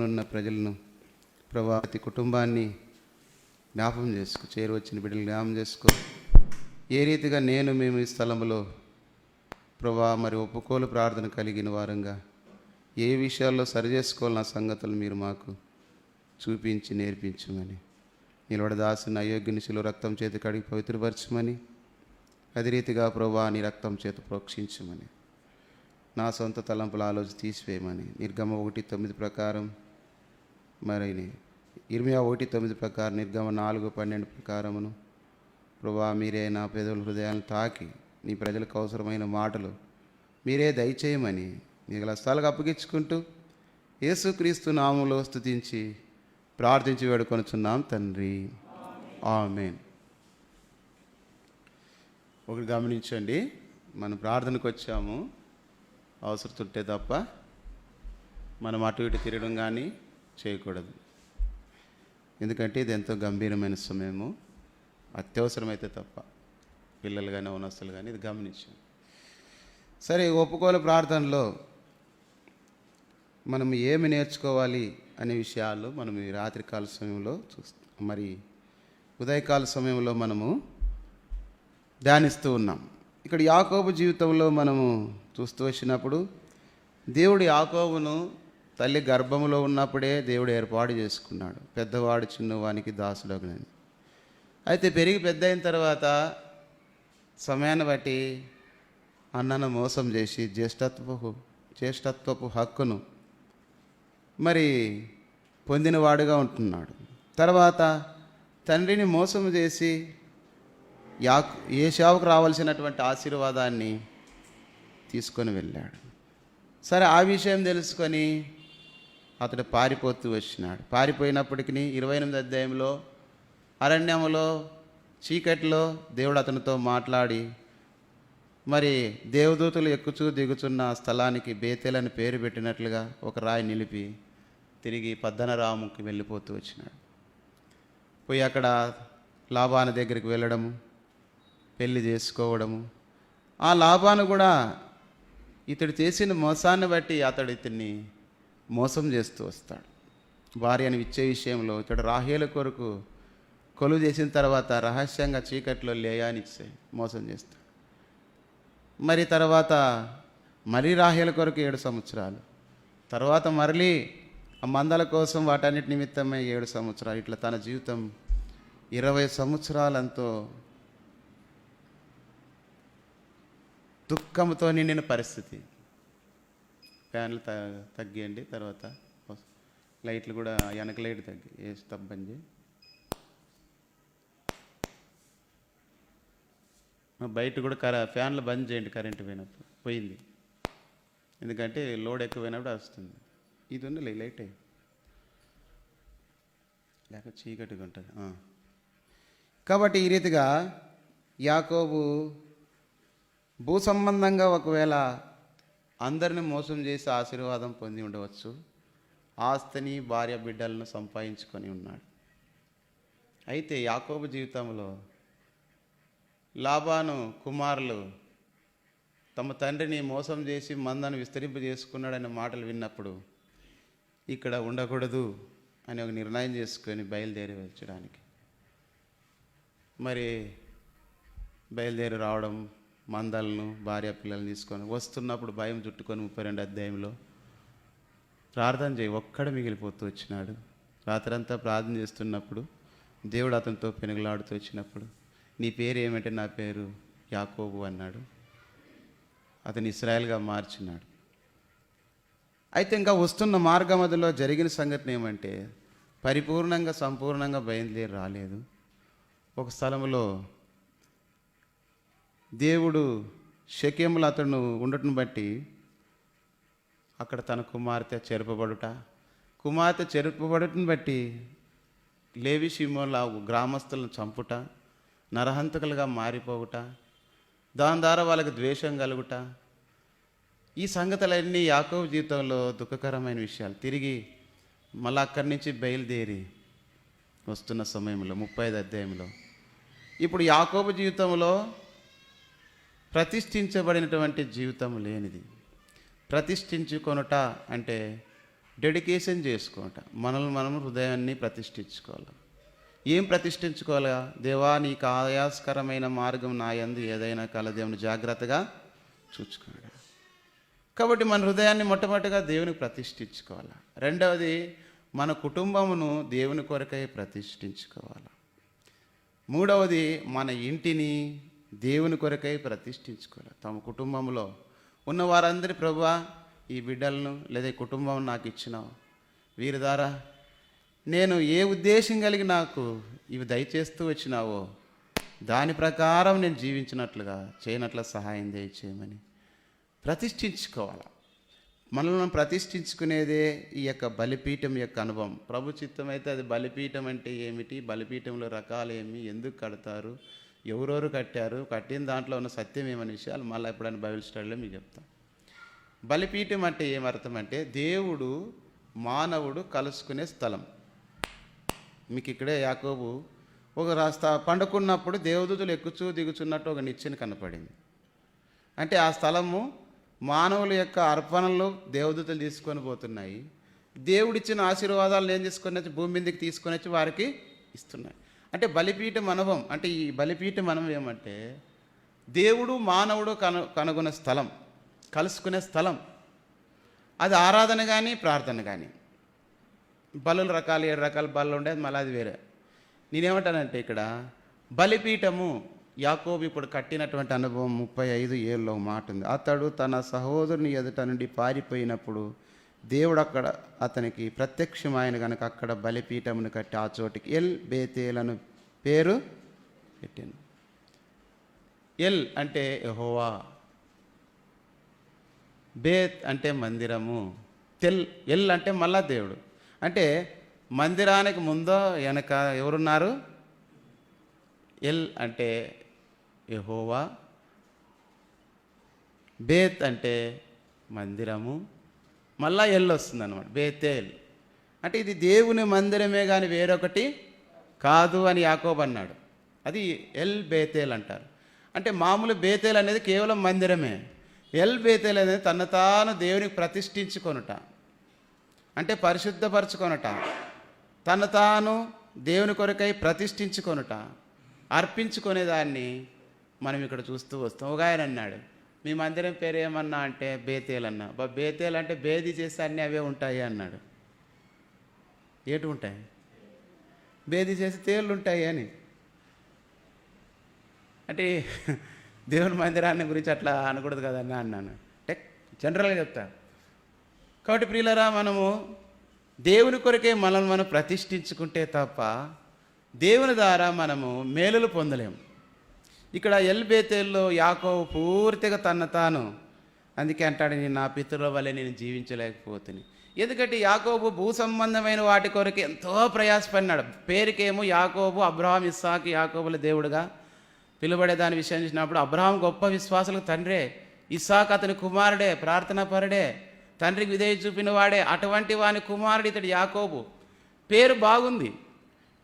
ఉన్న ప్రజలను ప్రభా ప్రతి కుటుంబాన్ని జ్ఞాపం చేసుకో, చేరువచ్చిన బిడ్డలు జ్ఞాపం చేసుకో. ఏ రీతిగా మేము ఈ స్థలంలో ప్రభా మరి ఒప్పుకోలు ప్రార్థన కలిగిన వారంగా ఏ విషయాల్లో సరిచేసుకోవాలన్న సంగతులు మీరు మాకు చూపించి నేర్పించమని, నిలబడి దాసుని అయోగ్యుని శిలువ రక్తం చేత కడిగి పవిత్రపరచమని, అదే రీతిగా ప్రభా నీ రక్తం చేత ప్రోక్షించమని, నా సొంత తలంపుల ఆలోచన తీసివేయమని, నిర్గమ 1:9 ప్రకారం మరి ఇర్మియా 1:9 ప్రకారం, నిర్గమ 4:12 ప్రకారమును ప్రభా మీరే నా పెదవుల హృదయాలను తాకి నీ ప్రజలకు అవసరమైన మాటలు మీరే దయచేయమని మిగల స్థలాలకు అప్పగించుకుంటూ యేసుక్రీస్తు నామములో స్తుతించి ప్రార్థించి వేడుకొనుచున్నాం తండ్రి, ఆమేన్. ఒకటి గమనించండి, మనం ప్రార్థనకు వచ్చాము, అవసరం ఉంటే తప్ప మనం అటు ఇటు తిరగడం కానీ చేయకూడదు. ఎందుకంటే ఇది ఎంతో గంభీరమైన సమయము, అత్యవసరమైతే తప్ప పిల్లలు కానీ ఉన్నస్తులు కానీ ఇది గమనించాం. సరే, ఒప్పుకోలు ప్రార్థనలో మనం ఏమి నేర్చుకోవాలి అనే విషయాలు మనం ఈ రాత్రికాల సమయంలో చూస్తాం, మరి ఉదయకాల సమయంలో మనము ధ్యానిస్తూ ఉన్నాం. ఇక్కడ యాకోబు జీవితంలో మనము చూస్తూ వచ్చినప్పుడు దేవుడు యాకోబును తల్లి గర్భంలో ఉన్నప్పుడే దేవుడు ఏర్పాటు చేసుకున్నాడు, పెద్దవాడు చిన్నవానికి దాసుడగునని. అయితే పెరిగి పెద్ద అయిన తర్వాత సమయాన్ని బట్టి అన్నను మోసం చేసి జ్యేష్ఠత్వపు హక్కును మరి పొందినవాడుగా ఉంటున్నాడు. తర్వాత తండ్రిని మోసం చేసి ఏశావుకు రావాల్సినటువంటి ఆశీర్వాదాన్ని తీసుకొని వెళ్ళాడు. సరే, ఆ విషయం తెలుసుకొని అతడు పారిపోతూ వచ్చినాడు. పారిపోయినప్పటికీ 28 అధ్యాయంలో అరణ్యములో చీకటిలో దేవుడు అతనితో మాట్లాడి మరి దేవదూతలు ఎక్కుచూ దిగుచున్న స్థలానికి బేతేల్ అని పేరు పెట్టినట్లుగా ఒక రాయి నిలిపి తిరిగి పద్దనరాముకి వెళ్ళిపోతూ వచ్చినాడు. పోయి అక్కడ లాబాను దగ్గరికి వెళ్ళడము, పెళ్లి చేసుకోవడము. ఆ లాబాను కూడా ఇతడు చేసిన మోసాన్ని బట్టి అతడు ఇతన్ని మోసం చేస్తూ వస్తాడు. భార్యను ఇచ్చే విషయంలో ఇతడు రాహేలు కొరకు కొలువు చేసిన తర్వాత రహస్యంగా చీకట్లో లేయానిచ్చే మోసం చేస్తాడు. మరి తర్వాత మరీ రాహేల కొరకు 7 సంవత్సరాలు, తర్వాత మరలి ఆ మందల కోసం వాటన్నిటి నిమిత్తమే 7 సంవత్సరాలు, ఇట్లా తన జీవితం 20 సంవత్సరాలంతో దుఃఖంతో నిండిన పరిస్థితి. ఫ్యాన్లు తగ్గియండి, తర్వాత లైట్లు కూడా వెనక లైట్ తగ్గి వేసి తబ్బండి. బయట కూడా ఫ్యాన్లు బంద్ చేయండి, కరెంటు పోయినప్పుడు. పోయింది, ఎందుకంటే లోడ్ ఎక్కువ పోయినప్పుడు వస్తుంది. ఇది ఉంది లైట్ లేక చీకటిగా ఉంటుంది. కాబట్టి ఈ రీతిగా యాకోబు భూ సంబంధంగా ఒకవేళ అందరిని మోసం చేసి ఆశీర్వాదం పొంది ఉండవచ్చు, ఆస్తిని భార్య బిడ్డలను సంపాదించుకొని ఉన్నాడు. అయితే యాకోబు జీవితంలో లాబాను కుమారులు తమ తండ్రిని మోసం చేసి మందను విస్తరింపజేసుకున్నాడనే మాటలు విన్నప్పుడు ఇక్కడ ఉండకూడదు అని ఒక నిర్ణయం చేసుకొని బయలుదేరి వచ్చడానికి మరి బయలుదేరి రావడం, మందలను భార్య పిల్లల్ని తీసుకొని వస్తున్నప్పుడు భయం చుట్టుకొని 32 అధ్యాయంలో ప్రార్థన చేయి ఒక్కడ మిగిలిపోతూ వచ్చినాడు. రాత్రంతా ప్రార్థన చేస్తున్నప్పుడు దేవుడు అతనితో పెనుగులాడుతూ వచ్చినప్పుడు, నీ పేరు ఏమంటే నా పేరు యాకోబు అన్నాడు. అతను ఇశ్రాయేల్గా మార్చినాడు. అయితే ఇంకా వస్తున్న మార్గమధ్యలో జరిగిన సంఘటన ఏమంటే పరిపూర్ణంగా సంపూర్ణంగా బయలుదేరి రాలేదు. ఒక స్థలంలో దేవుడు షెకెములో అతను ఉండటం బట్టి అక్కడ తన కుమార్తె చెరుపబడుటను బట్టి లేవి షిమోన్ల గ్రామస్తులను చంపుట, నరహంతకులుగా మారిపోవుట, దాని ద్వారా వాళ్ళకి ద్వేషం కలుగుట, ఈ సంగతులన్నీ యాకోబు జీవితంలో దుఃఖకరమైన విషయాలు. తిరిగి మళ్ళీ అక్కడి నుంచి బయలుదేరి వస్తున్న సమయంలో 35 అధ్యాయంలో ఇప్పుడు యాకోబు జీవితంలో ప్రతిష్ఠించబడినటువంటి జీవితం లేనిది. ప్రతిష్ఠించుకొనుట అంటే డెడికేషన్ చేసుకుంటా. మనల్ని మనం హృదయాన్ని ప్రతిష్ఠించుకోవాలి. ఏం ప్రతిష్ఠించుకోవాలా? దేవా, నీకు ఆయాస్కరమైన మార్గం నా యందు ఏదైనా కలదేవుని జాగ్రత్తగా చూసుకోండి. కాబట్టి మన హృదయాన్ని మొట్టమొదటిగా దేవునికి ప్రతిష్ఠించుకోవాలి. రెండవది, మన కుటుంబమును దేవుని కొరకై ప్రతిష్ఠించుకోవాలి. మూడవది, మన ఇంటిని దేవుని కొరకై ప్రతిష్ఠించుకోవాలి. తమ కుటుంబంలో ఉన్న వారందరి, ప్రభువా, ఈ బిడ్డలను లేదా ఈ కుటుంబం నాకు ఇచ్చినావు, వీరి ద్వారా నేను ఏ ఉద్దేశం కలిగి నాకు ఇవి దయచేస్తూ వచ్చినావో దాని ప్రకారం నేను జీవించినట్లుగా చేయనట్ల సహాయం దయచేయమని ప్రతిష్ఠించుకోవాలి. మనల్ని ప్రతిష్ఠించుకునేదే ఈ యొక్క బలిపీఠం యొక్క అనుభవం. ప్రభు చిత్తం అయితే అది బలిపీఠం అంటే ఏమిటి, బలిపీఠంలో రకాలు ఏమి, ఎందుకు కడతారు, ఎవరెవరు కట్టారు, కట్టిన దాంట్లో ఉన్న సత్యం ఏమనే విషయాలు మళ్ళీ ఎప్పుడైనా బైబిల్ స్టడీలో మీకు చెప్తాను. బలిపీఠం అంటే ఏమర్థం అంటే దేవుడు మానవుడు కలుసుకునే స్థలం. మీకు ఇక్కడే యాకోబు ఒక పండుకున్నప్పుడు దేవదూతలు ఎక్కుచూ దిగుచున్నట్టు ఒక నిచ్చెన కనపడింది. అంటే ఆ స్థలము మానవుల యొక్క అర్పణలు దేవదూతలు తీసుకొని పోతున్నాయి. దేవుడిచ్చిన ఆశీర్వాదాలను ఏం తీసుకొని వచ్చి భూమి మీదకి తీసుకొని వచ్చి వారికి ఇస్తున్నాయి. అంటే బలిపీఠం అనుభవం అంటే ఈ బలిపీఠం అనుభవం ఏమంటే దేవుడు మానవుడు కనుగొనే స్థలం, కలుసుకునే స్థలం. అది ఆరాధన కానీ ప్రార్థన కానీ. బలులు రకాలు 7 రకాల బలు ఉండేది, మళ్ళీ అది వేరే. నేనేమంటానంటే ఇక్కడ బలిపీఠము యాకోబు ఇప్పుడు కట్టినటువంటి అనుభవం 35 మాట ఉంది. అతడు తన సహోదరుని ఎదుట నుండి పారిపోయినప్పుడు దేవుడు అక్కడ అతనికి ప్రత్యక్షమైన కనుక అక్కడ బలిపీఠమును కట్టి ఆ చోటికి ఎల్ బేతేల్ అను పేరు పెట్టాను. ఎల్ అంటే యెహోవా, బేత్ అంటే మందిరము, ఎల్ అంటే మళ్ళా దేవుడు. అంటే మందిరానికి ముందో వెనక ఎవరున్నారు? ఎల్ అంటే యెహోవా, బేత్ అంటే మందిరము, మళ్ళా ఎల్ వస్తుంది అనమాట, బేతేల్. అంటే ఇది దేవుని మందిరమే కానీ వేరొకటి కాదు అని యాకోబు అన్నాడు. అది ఎల్ బేతేల్ అంటారు. అంటే మామూలు బేతేల్ అనేది కేవలం మందిరమే. ఎల్ బేతేల్ అనేది తన తాను దేవునికి ప్రతిష్ఠించుకొనుట, అంటే పరిశుద్ధపరచుకొనుట, తన తాను దేవుని కొరకై ప్రతిష్ఠించుకొనుట, అర్పించుకునేదాన్ని మనం ఇక్కడ చూస్తూ వస్తాం. ఒక ఆయన అన్నాడు, మీ మందిరం పేరు ఏమన్నా అంటే బేతేల్ అన్నా. బేతేల్ అంటే బేది చేస్తే అన్నీ అవే ఉంటాయి అన్నాడు. ఏటు ఉంటాయి? బేది చేసి తేళ్ళు ఉంటాయి అని. అంటే దేవుని మందిరాన్ని గురించి అట్లా అనకూడదు కదన్నా అన్నాను. అంటే జనరల్గా చెప్తా. కాబట్టి ప్రియులరా, మనము దేవుని కొరకే మనల్ని మనం ప్రతిష్ఠించుకుంటే తప్ప దేవుని ద్వారా మనము మేలులు పొందలేము. ఇక్కడ ఎల్ బేతేల్లో యాకోబు పూర్తిగా తాను, అందుకే అంటాడు, నేను నా పితరుల వల్లే నేను జీవించలేకపోతుంది. ఎందుకంటే యాకోబు భూ సంబంధమైన వాటి కొరకు ఎంతో ప్రయాసపడినాడు. పేరుకేమో యాకోబు, అబ్రహాం, ఇస్సాకు, యాకోబుల దేవుడుగా పిలువబడే దాని విషయం చూసినప్పుడు అబ్రహాం గొప్ప విశ్వాసులకు తండ్రే, ఇస్సాకు అతని కుమారుడే, ప్రార్థనాపరుడే, తండ్రికి విధేయ చూపిన వాడే. అటువంటి వాని కుమారుడు ఇతడు యాకోబు. పేరు బాగుంది,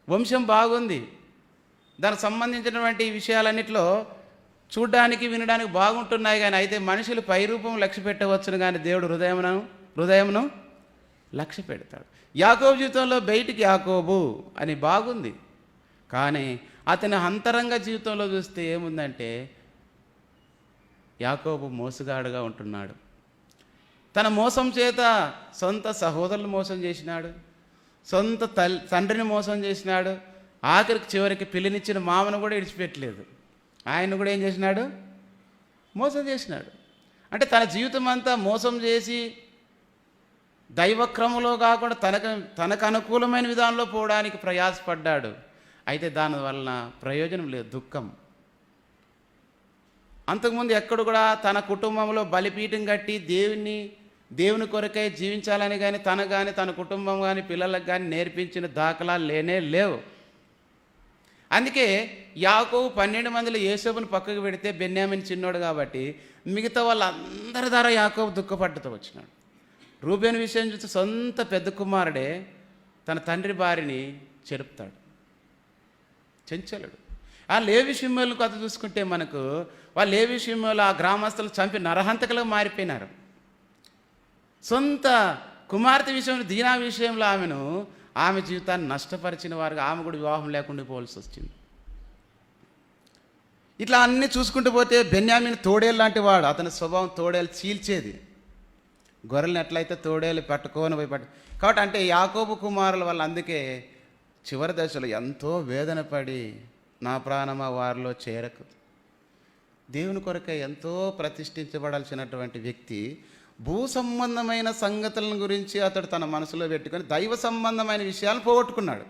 వంశం బాగుంది, దానికి సంబంధించినటువంటి విషయాలన్నింటిలో చూడ్డానికి వినడానికి బాగుంటున్నాయి. కానీ అయితే మనుషులు పై రూపం లక్ష్య పెట్టవచ్చును, కానీ దేవుడు హృదయమును లక్ష్య పెడతాడు. యాకోబు జీవితంలో బయటికి యాకోబు అని బాగుంది, కానీ అతని అంతరంగ జీవితంలో చూస్తే ఏముందంటే యాకోబు మోసగాడుగా ఉంటున్నాడు. తన మోసం చేత సొంత సహోదరులు మోసం చేసినాడు, సొంత తండ్రిని మోసం చేసినాడు, ఆఖరికి చివరికి పిల్లినిచ్చిన మామను కూడా విడిచిపెట్టలేదు. ఆయన కూడా ఏం చేసినాడు? మోసం చేసినాడు. అంటే తన జీవితం అంతా మోసం చేసి దైవక్రమంలో కాకుండా తనకు అనుకూలమైన విధానంలో పోవడానికి ప్రయాసపడ్డాడు. అయితే దానివలన ప్రయోజనం లేదు, దుఃఖం. అంతకుముందు ఎక్కడు కూడా తన కుటుంబంలో బలిపీఠం కట్టి దేవుని కొరకై జీవించాలని కానీ తన కుటుంబం కానీ పిల్లలకు కానీ నేర్పించిన దాఖలాలు లేవు. అందుకే యాకోబు 12 మందిలో యోసేపుని పక్కకు పెడితే బెన్యామీను చిన్నోడు కాబట్టి మిగతా వాళ్ళందరి ద్వారా యాకోబు దుఃఖపడ్డతో వచ్చినాడు. రూబేను విషయం చూస్తే సొంత పెద్ద కుమారుడే తన తండ్రి భార్యని చెరుపుతాడు, చెంచలుడు. ఆ లేవి షిమ్మోలు కథ చూసుకుంటే మనకు వాళ్ళు లేవి షిమ్మోలు ఆ గ్రామస్తులు చంపి నరహంతకులు మారిపోయినారు. సొంత కుమార్తె విషయంలో దీనా విషయంలో ఆమె జీవితాన్ని నష్టపరిచిన వారుగా ఆమె కూడా వివాహం లేకుండా పోవాల్సి వచ్చింది. ఇట్లా అన్నీ చూసుకుంటూ పోతే బెన్యామీను తోడేలు లాంటి వాడు. అతని స్వభావం తోడేలు చీల్చేది. గొర్రెలను ఎట్లయితే తోడేలు పట్టుకొని పోయి కాబట్టి అంటే యాకోబు కుమారుల వల్ల అందుకే చివరి దశలో ఎంతో వేదన పడి నా ప్రాణమా వారిలో చేరకు దేవుని కొరకే ఎంతో ప్రతిష్ఠించబడాల్సినటువంటి వ్యక్తి భూ సంబంధమైన సంగతులను గురించి అతడు తన మనసులో పెట్టుకొని దైవ సంబంధమైన విషయాలను పోగొట్టుకున్నాడు.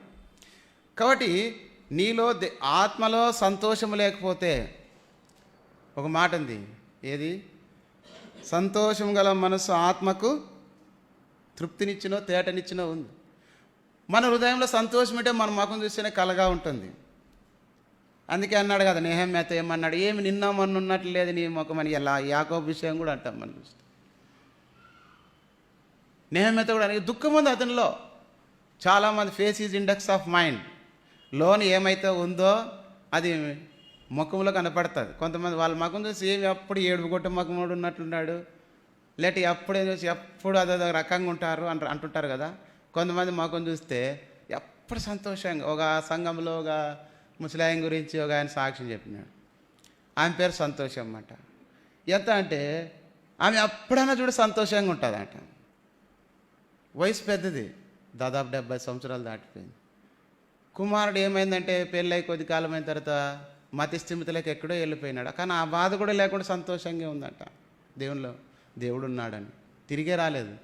కాబట్టి నీలో ఆత్మలో సంతోషము లేకపోతే ఒక మాట ఉంది, ఏది? సంతోషం గల మనసు ఆత్మకు తృప్తినిచ్చినో తేటనిచ్చినో ఉంది. మన హృదయంలో సంతోషం అంటే మన ముఖం చూస్తేనే కలగా ఉంటుంది. అందుకే అన్నాడు కదా నెహెమ్యాతో, ఏమన్నాడు? ఏమి నిన్న మొన్న ఉన్నట్లు లేదు నీ ముఖం అని. ఎలా యాకోబు విషయం కూడా అంటాం మనం చూస్తే. నెహెమ్యాతో కూడా దుఃఖం ఉంది అతనిలో. చాలామంది face is index of mind. Loan ఏమైతే ఉందో అది ముఖంలో కనపడుతుంది. కొంతమంది వాళ్ళ ముఖం చూసి ఏమి ఎప్పుడు ఏడుపు కొట్టు ముఖముడు ఉన్నట్లున్నాడు, లేట ఎప్పుడే చూసి ఎప్పుడు అదో రకంగా ఉంటారు అంటుంటారు కదా. కొంతమంది ముఖం చూస్తే ఎప్పుడు సంతోషంగా. ఒక సంఘంలో ఒక ముసలాయం గురించి ఒక ఆయన సాక్ష్యం చెప్పినాడు. ఆమె పేరు సంతోషం అన్నమాట. ఎంత అంటే ఆమె ఎప్పుడైనా చూడ సంతోషంగా ఉంటుందంట. వయసు పెద్దది, దాదాపు 70 సంవత్సరాలు దాటిపోయింది. కుమారుడు ఏమైందంటే పెళ్ళై కొద్ది కాలం అయిన తర్వాత మతి స్థిమితలకు ఎక్కడో వెళ్ళిపోయినాడు. కానీ ఆ బాధ కూడా లేకుండా సంతోషంగా ఉందంట. దేవుడు ఉన్నాడని తిరిగే రాలేదు.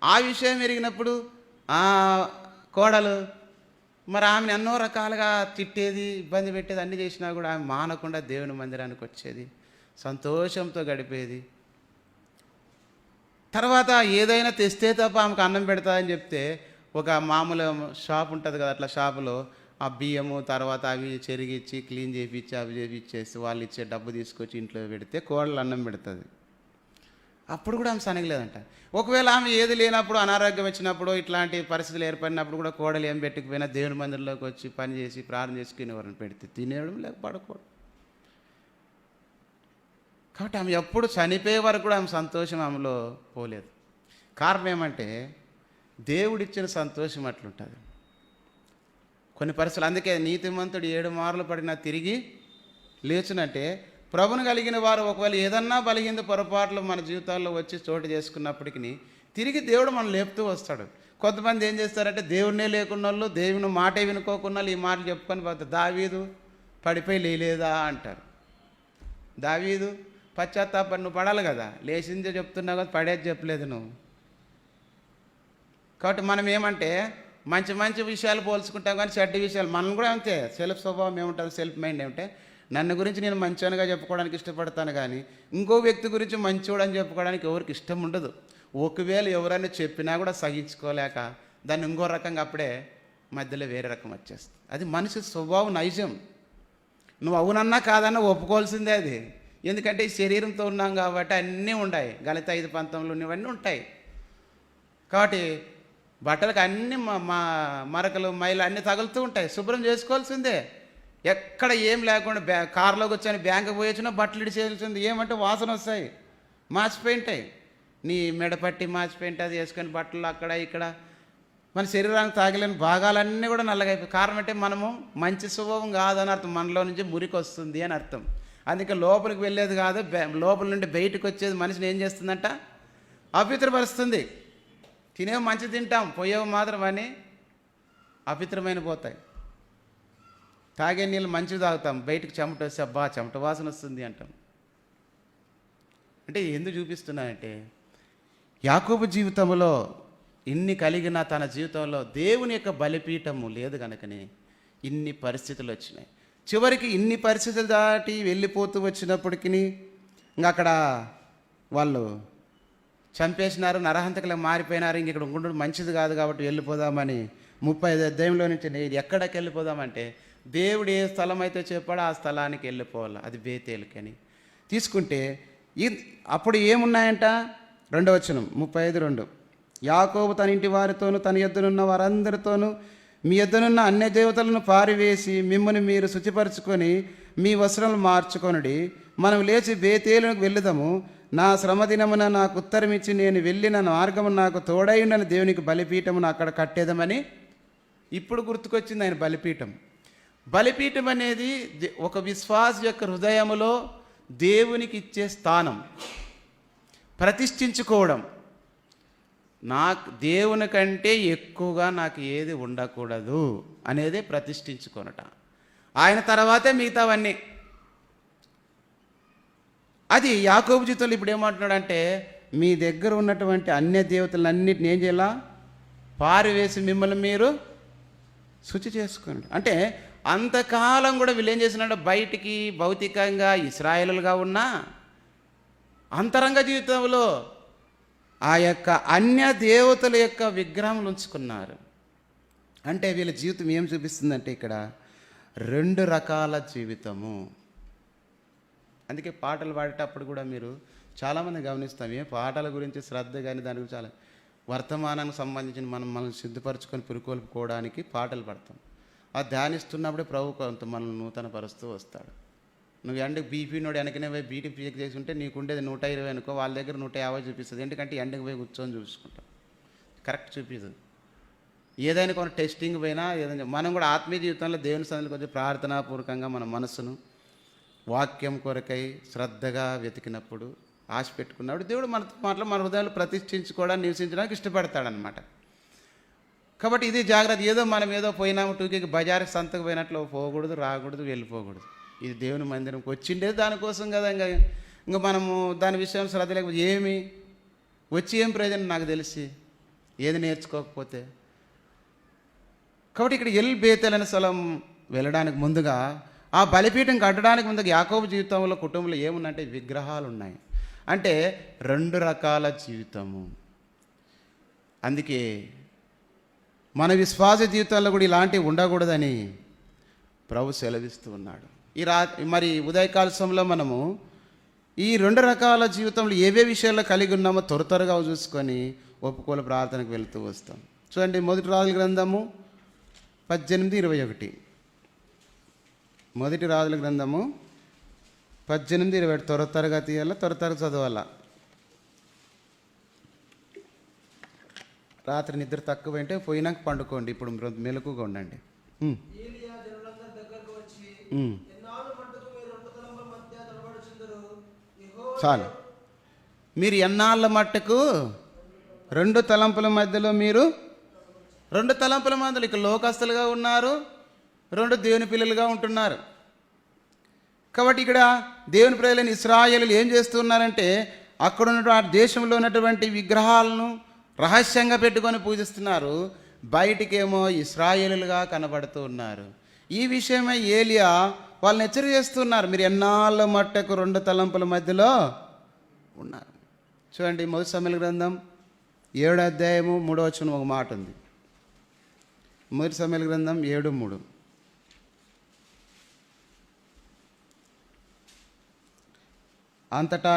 ఆ విషయం ఎరిగినప్పుడు ఆ కోడలు మరి ఆమెను ఎన్నో రకాలుగా తిట్టేది, ఇబ్బంది పెట్టేది, అన్నీ చేసినా కూడా ఆమె మానకుండా దేవుని మందిరానికి వచ్చేది, సంతోషంతో గడిపేది. తర్వాత ఏదైనా తెస్తే తప్ప ఆమెకు అన్నం పెడతాదని చెప్తే ఒక మామూలు షాప్ ఉంటుంది కదా, అట్లా షాపులో ఆ బియ్యము తర్వాత అవి చెరిగిచ్చి క్లీన్ చేయించి అవి చేయించేసి వాళ్ళు ఇచ్చే డబ్బు తీసుకొచ్చి ఇంట్లో పెడితే కోడలు అన్నం పెడుతుంది. అప్పుడు కూడా ఆమె సనగలేదంట. ఒకవేళ ఆమె ఏది లేనప్పుడు, అనారోగ్యం వచ్చినప్పుడు, ఇట్లాంటి పరిస్థితులు ఏర్పడినప్పుడు కూడా కోడలు ఏం పెట్టుకుపోయినా దేవుని మందిరంలోకి వచ్చి పని చేసి ప్రార్థన చేసుకుని ఎవరిని పెడితే తినేయడం లేక పడకూడదు. కాబట్టి ఆమె ఎప్పుడు చనిపోయే వరకు కూడా ఆమె సంతోషం ఆమెలో పోలేదు. కారణం ఏమంటే దేవుడిచ్చిన సంతోషం అట్లుంటుంది కొన్ని పరిస్థితులు. అందుకే నీతిమంతుడు 7 మార్లు పడినా తిరిగి లేచునంటే ప్రభును కలిగిన వారు ఒకవేళ ఏదన్నా బలహీన పొరపాట్లు మన జీవితాల్లో వచ్చి చోటు చేసుకున్నప్పటికీ తిరిగి దేవుడు మనం లేపుతూ వస్తాడు. కొంతమంది ఏం చేస్తారంటే దేవుడినే లేకున్న వాళ్ళు, దేవుని మాటే వినుకోకున్న వాళ్ళు ఈ మాటలు చెప్పుకొని పోతారు. దావీదు పడిపోయి లేలేదా అంటారు. దావీదు పశ్చాత్తాపం నువ్వు పడాలి కదా, లేచిందే చెప్తున్నావు కదా, పడేది చెప్పలేదు నువ్వు. కాబట్టి మనం ఏమంటే మంచి మంచి విషయాలు పోల్చుకుంటాం కానీ చెడ్డ విషయాలు మనం కూడా అంతే. సెల్ఫ్ స్వభావం ఏముంటుంది, సెల్ఫ్ మైండ్ ఏమిటంటే నన్ను గురించి నేను మంచోనిగా చెప్పుకోవడానికి ఇష్టపడతాను కానీ ఇంకో వ్యక్తి గురించి మంచోడని చెప్పుకోవడానికి ఎవరికి ఇష్టం ఉండదు. ఒకవేళ ఎవరైనా చెప్పినా కూడా సహించుకోలేక దాన్ని ఇంకో రకంగా అప్పుడే మధ్యలో వేరే రకం వచ్చేస్తుంది. అది మనిషి స్వభావం, నైజం. నువ్వు అవునన్నా కాదన్నా ఒప్పుకోవాల్సిందే అది. ఎందుకంటే ఈ శరీరంతో ఉన్నాం కాబట్టి అన్నీ ఉన్నాయి. గలిత 5:19 ఇవన్నీ ఉంటాయి. కాబట్టి బట్టలకు అన్ని మరకలు మైలు అన్నీ తగులుతూ ఉంటాయి. శుభ్రం చేసుకోవాల్సిందే. ఎక్కడ ఏం లేకుండా కారులోకి వచ్చాను బ్యాంకుకి పోయి వచ్చినా బట్టలు ఇడిచేయాల్సింది. ఏమంటే వాసన వస్తాయి, మాసిపోయి ఉంటాయి. నీ మెడపట్టి మాసిపోయి ఉంటుంది, అది వేసుకొని బట్టలు అక్కడ ఇక్కడ మన శరీరానికి తాగలేని భాగాలన్నీ కూడా నల్లగైపోయి. కారణం అంటే మనము మంచి స్వభావం కాదని అర్థం, మనలో నుంచి మురికి వస్తుంది అని అర్థం. అందుకే లోపలికి వెళ్ళేది కాదు, లోపల నుండి బయటకు వచ్చేది మనిషిని ఏం చేస్తుందంట, అపవిత్రపరుస్తుంది. తినేవి మంచి తింటాం, పోయేవి మాత్రం అని అపవిత్రమైన పోతాయి. తాగే నీళ్ళు మంచివి తాగుతాం, బయటకు చెమట వస్తే అబ్బా చెమట వాసన వస్తుంది అంటాం. అంటే ఎందుకు చూపిస్తున్నానంటే యాకోబు జీవితంలో ఇన్ని కలిగిన తన జీవితంలో దేవుని యొక్క బలిపీఠము లేదు కనుకనే ఇన్ని పరిస్థితులు వచ్చినాయి. చివరికి ఇన్ని పరిస్థితులు దాటి వెళ్ళిపోతూ వచ్చినప్పటికీ ఇంకా అక్కడ వాళ్ళు చంపేసినారు, నరహంతకులు మారిపోయినారు. ఇంక ఇక్కడ ఉండడం మంచిది కాదు కాబట్టి వెళ్ళిపోదామని 35 అధ్యాయంలో నుంచి ఎక్కడికి వెళ్ళిపోదామంటే దేవుడు ఏ స్థలం అయితే చెప్పాడో ఆ స్థలానికి వెళ్ళిపోవాలి. అది బేతేలుకని తీసుకుంటే అప్పుడు ఏమున్నాయంట, 2వ వచనం 35:2 యాకోబు తన ఇంటి వారితోనూ తన యొద్దనున్న వారందరితోనూ మీ యొద్దనున్న అన్య దేవతలను పారివేసి మిమ్మల్ని మీరు శుచిపరచుకొని మీ వస్త్రాలను మార్చుకొనుడి. మనం లేచి బేతేలుకు వెళ్ళుదాము. నా శ్రమ దినమున నాకు ఉత్తరం ఇచ్చి నేను వెళ్ళిన మార్గము నాకు తోడైండని దేవునికి బలిపీఠమును అక్కడ కట్టేదమని ఇప్పుడు గుర్తుకొచ్చింది ఆయన బలిపీఠం. బలిపీఠం అనేది ఒక విశ్వాస యొక్క హృదయములో దేవునికి ఇచ్చే స్థానం, ప్రతిష్ఠించుకోవడం. నాకు దేవుని కంటే ఎక్కువగా నాకు ఏది ఉండకూడదు అనేదే ప్రతిష్ఠించుకొనట. ఆయన తర్వాతే మిగతావన్నీ. అది యాకోబు జీవితంలో ఇప్పుడు ఏమంటున్నాడంటే, మీ దగ్గర ఉన్నటువంటి అన్య దేవతలన్నిటిని ఏం చేయాలా? పారివేసి మిమ్మల్ని మీరు శుచి చేసుకోండి. అంటే అంతకాలం కూడా వీళ్ళు ఏం చేసినాడు, బయటికి భౌతికంగా ఇశ్రాయేలుగా ఉన్న అంతరంగ జీవితంలో ఆ యొక్క అన్య దేవతల యొక్క విగ్రహములు ఉంచుకున్నారు. అంటే వీళ్ళ జీవితం ఏం చూపిస్తుందంటే ఇక్కడ 2 రకాల జీవితము. అందుకే పాటలు పాడేటప్పుడు కూడా మీరు చాలామంది గమనిస్తాం, ఏ పాటల గురించి శ్రద్ధ కానీ దాని గురించి చాలా వర్తమానానికి సంబంధించిన మనం సిద్ధపరచుకొని పురుకొల్పుకోవడానికి పాటలు పాడతాం. ఆ ధ్యానిస్తున్నప్పుడే ప్రభు కొంత మనల్ని నూతన పరుస్తూ వస్తాడు. నువ్వు ఎండకు బీపీ నోడు వెనకనే పోయి బీటీ చెక్ చేసి ఉంటే నీకు ఉండేది 120 అనుకో, వాళ్ళ దగ్గర 150 చూపిస్తుంది. ఎందుకంటే ఎండకు పోయి కూర్చొని చూసుకుంటాం, కరెక్ట్ చూపిస్తుంది. ఏదైనా కొన్ని టెస్టింగ్ పోయినా ఏదైనా మనం కూడా ఆత్మీయ జీవితంలో దేవుని సన్నిధికి కొంచెం ప్రార్థనాపూర్వకంగా మన మనస్సును వాక్యం కొరకై శ్రద్ధగా వెతికినప్పుడు, ఆశ పెట్టుకున్నప్పుడు దేవుడు మన హృదయాలు ప్రతిష్ఠించుకోవడానికి, నివసించడానికి ఇష్టపడతాడనమాట. కాబట్టి ఇది జాగ్రత్త. మనం ఏదో పోయినాము టూకి బజార్కి సంతకు పోయినట్లు పోకూడదు, రాకూడదు, వెళ్ళిపోకూడదు. ఇది దేవుని మందిరంకి వచ్చిండేది దానికోసం కదా. ఇంకా మనము దాని విషయం శ్రద్ధ లేకపోతే ఏమి వచ్చి ఏం ప్రయోజనం నాకు తెలిసి, ఏది నేర్చుకోకపోతే. కాబట్టి ఇక్కడ బేతేల్ అనే స్థలం వెళ్ళడానికి ముందుగా, ఆ బలిపీఠం కట్టడానికి ముందుగా యాకోబు జీవితంలో, కుటుంబంలో ఏమున్నాయంటే విగ్రహాలు ఉన్నాయి. అంటే 2 రకాల జీవితము. అందుకే మన విశ్వాస జీవితంలో కూడా ఇలాంటివి ఉండకూడదని ప్రభు సెలవిస్తూ ఉన్నాడు. మరి ఉదయకాల సమయంలో మనము ఈ 2 రకాల జీవితంలో ఏవే విషయాల్లో కలిగి ఉన్నామో త్వరగా చూసుకొని ఒప్పుకోలు ప్రార్థనకు వెళ్తూ వస్తాం. చూడండి, మొదటి రాజుల గ్రంథము 18:21. మొదటి రాజుల గ్రంథము 18:21. త్వరగా తీయాలా, త్వరగా చదవాలా. రాత్రి నిద్ర తక్కువైంటే పోయినాక పండుకోండి, ఇప్పుడు మెలకుగా ఉండండి. చాలు. మీరు ఎన్నాళ్ళ మట్టుకు 2 తలంపుల మధ్యలో, మీరు 2 తలంపుల మధ్యలో ఇక లోకస్తులుగా ఉన్నారు, 2 దేవుని పిల్లలుగా ఉంటున్నారు. కాబట్టి ఇక్కడ దేవుని ప్రజలైన ఇశ్రాయేలులు ఏం చేస్తున్నారంటే, అక్కడ ఉన్నటువంటి ఆ దేశంలో ఉన్నటువంటి విగ్రహాలను రహస్యంగా పెట్టుకొని పూజిస్తున్నారు. బయటికేమో ఇశ్రాయేలుగా కనబడుతూ ఉన్నారు. ఈ విషయమై ఏలియా వాళ్ళని హెచ్చరిక చేస్తున్నారు, మీరు ఎన్నాళ్ళ మట్టుకు 2 తలంపుల మధ్యలో ఉన్నారు. చూడండి, మొదటి సమూయేలు గ్రంథం 7వ అధ్యాయము 3వ వచనం ఒక మాట ఉంది. మొదటి సమూయేలు గ్రంథం 7:3. అంతటా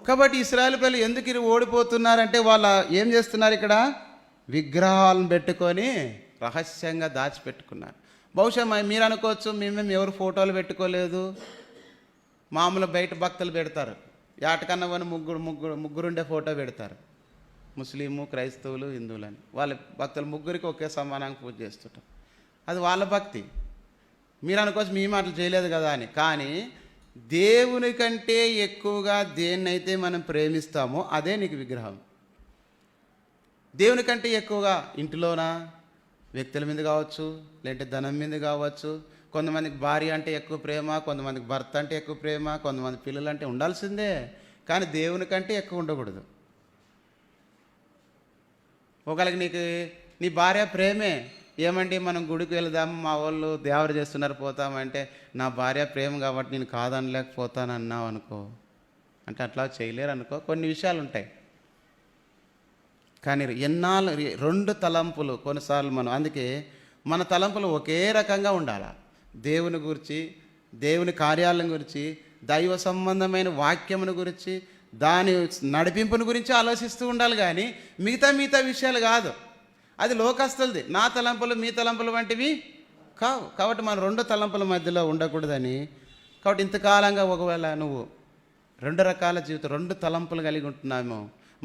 కాబట్టి ఇశ్రాయేలు పిల్లలు ఎందుకు ఓడిపోతున్నారంటే, వాళ్ళ ఏం చేస్తున్నారు, ఇక్కడ విగ్రహాలను పెట్టుకొని రహస్యంగా దాచిపెట్టుకున్నారు. బహుశా మీరు అనుకోవచ్చు, మేమేం ఎవరు ఫోటోలు పెట్టుకోలేదు, మామూలు బయట భక్తులు పెడతారు, ఏటకన్నా అని ముగ్గురుండే ఫోటో పెడతారు. ముస్లిము, క్రైస్తవులు, హిందువులని వాళ్ళ భక్తులు ముగ్గురికి ఒకే సమానంగా పూజ చేస్తుంటారు. అది వాళ్ళ భక్తి. మీరు అనుకోవచ్చు మేము అట్లా చేయలేదు కదా అని. కానీ దేవుని కంటే ఎక్కువగా దేన్నైతే మనం ప్రేమిస్తామో అదే నీకు విగ్రహం. దేవుని కంటే ఎక్కువగా ఇంటిలోన వ్యక్తుల మీద కావచ్చు, లేదంటే ధనం మీద కావచ్చు. కొంతమందికి భార్య అంటే ఎక్కువ ప్రేమ, కొంతమందికి భర్త అంటే ఎక్కువ ప్రేమ, కొంతమంది పిల్లలు అంటే ఉండాల్సిందే. కానీ దేవుని కంటే ఎక్కువ ఉండకూడదు. ఒకళ్ళకి నీ భార్య ప్రేమే, ఏమండి మనం గుడికి వెళదాము, మా వాళ్ళు దేవరు చేస్తున్నారు పోతామంటే, నా భార్య ప్రేమ కాబట్టి నేను కాదనలేకపోతాను అన్నావు అనుకో, అంటే అట్లా చేయలేరు అనుకో. కొన్ని విషయాలు ఉంటాయి. కానీ ఎన్నాళ్ళు 2 తలంపులు కొన్నిసార్లు అందుకే మన తలంపులు ఒకే రకంగా ఉండాలి. దేవుని గురించి దేవుని కార్యాలను గురించి, దైవ సంబంధమైన వాక్యమును గురించి, దాని నడిపింపుని గురించి ఆలోచిస్తూ ఉండాలి. కానీ మిగతా విషయాలు కాదు. అది లోకస్తులది. నా తలంపులు మీ తలంపులు వంటివి కావు. కాబట్టి మనం రెండు తలంపుల మధ్యలో ఉండకూడదని. కాబట్టి ఇంతకాలంగా ఒకవేళ నువ్వు రెండు రకాల జీవితం, రెండు తలంపులు కలిగి ఉంటున్నామో,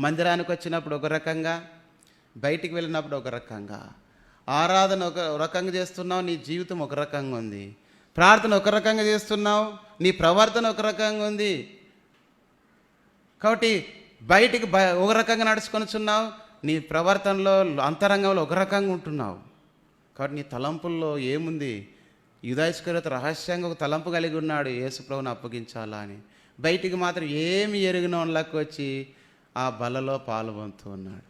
మందిరానికి వచ్చినప్పుడు ఒక రకంగా, బయటికి వెళ్ళినప్పుడు ఒక రకంగా, ఆరాధన ఒక రకంగా చేస్తున్నావు, నీ జీవితం ఒక రకంగా ఉంది. ప్రార్థన ఒక రకంగా చేస్తున్నావు, నీ ప్రవర్తన ఒక రకంగా ఉంది. కాబట్టి బయటికి ఒక రకంగా నడుచుకొనిచున్నావు, నీ ప్రవర్తనలో అంతరంగంలో ఒక రకంగా ఉంటున్నావు. కాబట్టి నీ తలంపుల్లో ఏముంది? యూదా ఇస్కరియోతు రహస్యంగా ఒక తలంపు కలిగి ఉన్నాడు, యేసు ప్రభువుని అప్పగించాలా అని. బయటికి మాత్రం ఏమి ఎరిగిన వాళ్ళకి వచ్చి ఆ బలలో పాల్గొంటూ ఉన్నాడు.